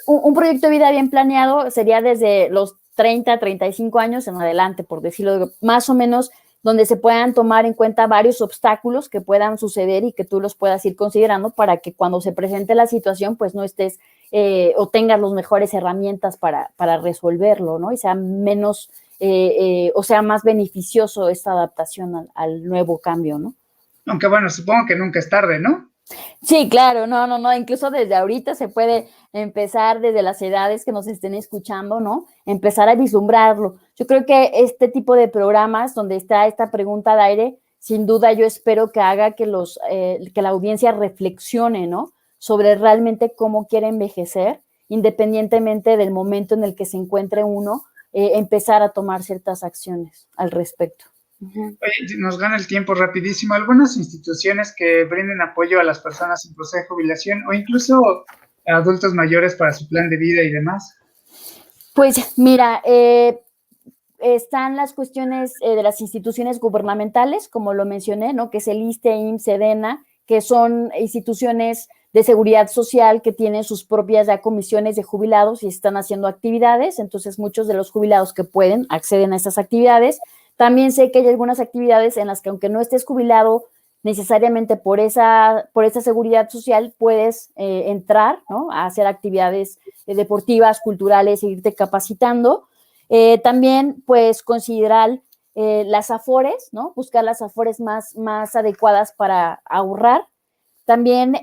un proyecto de vida bien planeado sería desde los 30, 35 años en adelante, por decirlo, más o menos donde se puedan tomar en cuenta varios obstáculos que puedan suceder y que tú los puedas ir considerando para que cuando se presente la situación, pues no estés o tengas las mejores herramientas para resolverlo, ¿no? Y sea menos, o sea más beneficioso esta adaptación al nuevo cambio, ¿no? Aunque bueno, supongo que nunca es tarde, ¿no? Sí, claro, no, incluso desde ahorita se puede empezar desde las edades que nos estén escuchando, ¿no? Empezar a vislumbrarlo. Yo creo que este tipo de programas donde está esta pregunta al aire, sin duda yo espero que haga que la audiencia reflexione, ¿no? Sobre realmente cómo quiere envejecer, independientemente del momento en el que se encuentre uno, empezar a tomar ciertas acciones al respecto. Oye, nos gana el tiempo rapidísimo. Algunas instituciones que brinden apoyo a las personas en proceso de jubilación o incluso a adultos mayores para su plan de vida y demás. Pues mira, están las cuestiones de las instituciones gubernamentales, como lo mencioné, ¿no? Que es el ISSSTE, IMSS, SEDENA, que son instituciones de seguridad social que tienen sus propias ya comisiones de jubilados y están haciendo actividades, entonces muchos de los jubilados que pueden acceden a estas actividades. También sé que hay algunas actividades en las que aunque no estés jubilado necesariamente por esa seguridad social, puedes entrar, ¿no? A hacer actividades deportivas, culturales, e irte capacitando. También, pues, considerar las afores, ¿no? Buscar las afores más adecuadas para ahorrar. También,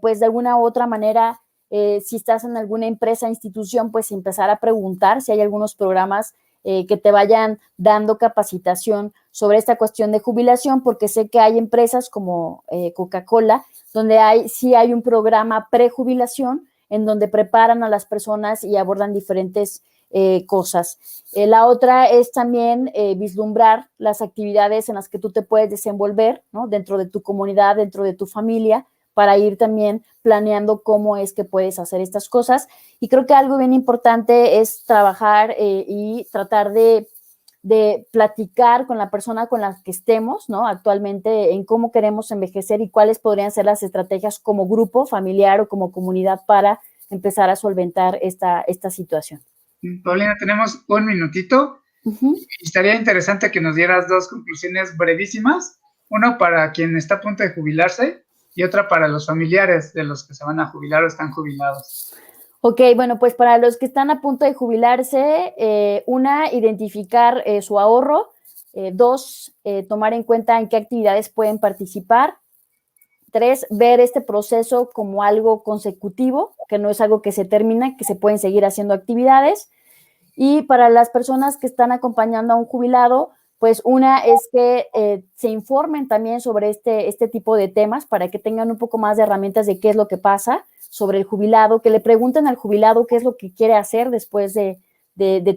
pues, de alguna u otra manera, si estás en alguna empresa, institución, pues, empezar a preguntar si hay algunos programas que te vayan dando capacitación sobre esta cuestión de jubilación, porque sé que hay empresas como Coca-Cola, donde sí hay un programa prejubilación en donde preparan a las personas y abordan diferentes cosas. La otra es también vislumbrar las actividades en las que tú te puedes desenvolver, ¿no? Dentro de tu comunidad, dentro de tu familia, para ir también planeando cómo es que puedes hacer estas cosas. Y creo que algo bien importante es trabajar y tratar de platicar con la persona con la que estemos, ¿no? Actualmente en cómo queremos envejecer y cuáles podrían ser las estrategias como grupo familiar o como comunidad para empezar a solventar esta situación. Paulina, tenemos un minutito. Uh-huh. Y estaría interesante que nos dieras dos conclusiones brevísimas. Uno para quien está a punto de jubilarse y otra para los familiares de los que se van a jubilar o están jubilados. Ok, bueno, pues para los que están a punto de jubilarse, una, identificar su ahorro. Dos, tomar en cuenta en qué actividades pueden participar. Tres, ver este proceso como algo consecutivo, que no es algo que se termina, que se pueden seguir haciendo actividades. Y para las personas que están acompañando a un jubilado, pues una es que se informen también sobre este tipo de temas para que tengan un poco más de herramientas de qué es lo que pasa sobre el jubilado, que le pregunten al jubilado qué es lo que quiere hacer después de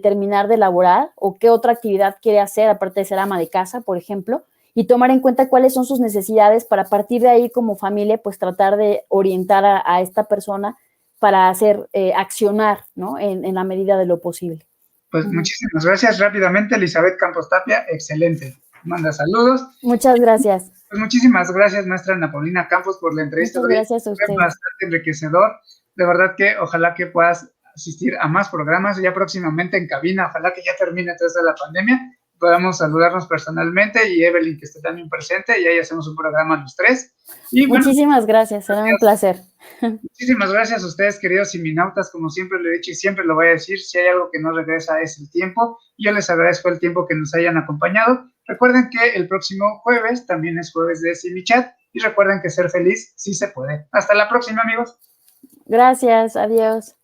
terminar de laborar o qué otra actividad quiere hacer, aparte de ser ama de casa, por ejemplo, y tomar en cuenta cuáles son sus necesidades para, a partir de ahí, como familia, pues tratar de orientar a esta persona para hacer, accionar, ¿no? En la medida de lo posible. Pues muchísimas gracias. Rápidamente, Elizabeth Campos Tapia, excelente. Manda saludos. Muchas gracias. Pues muchísimas gracias, maestra Ana Paulina Campos, por la entrevista. Muchas gracias a Fue usted. bastante enriquecedor. De verdad que ojalá que puedas asistir a más programas ya próximamente en cabina. Ojalá que ya termine toda la pandemia, podamos saludarnos personalmente, y Evelyn, que esté también presente, y ahí hacemos un programa los tres. Y bueno, muchísimas gracias, será un placer. muchísimas gracias a ustedes, queridos siminautas. Como siempre lo he dicho y siempre lo voy a decir, si hay algo que no regresa es el tiempo. Yo les agradezco el tiempo que nos hayan acompañado. Recuerden que el próximo jueves también es jueves de Simichat, y recuerden que ser feliz sí se puede. Hasta la próxima, amigos. Gracias, adiós.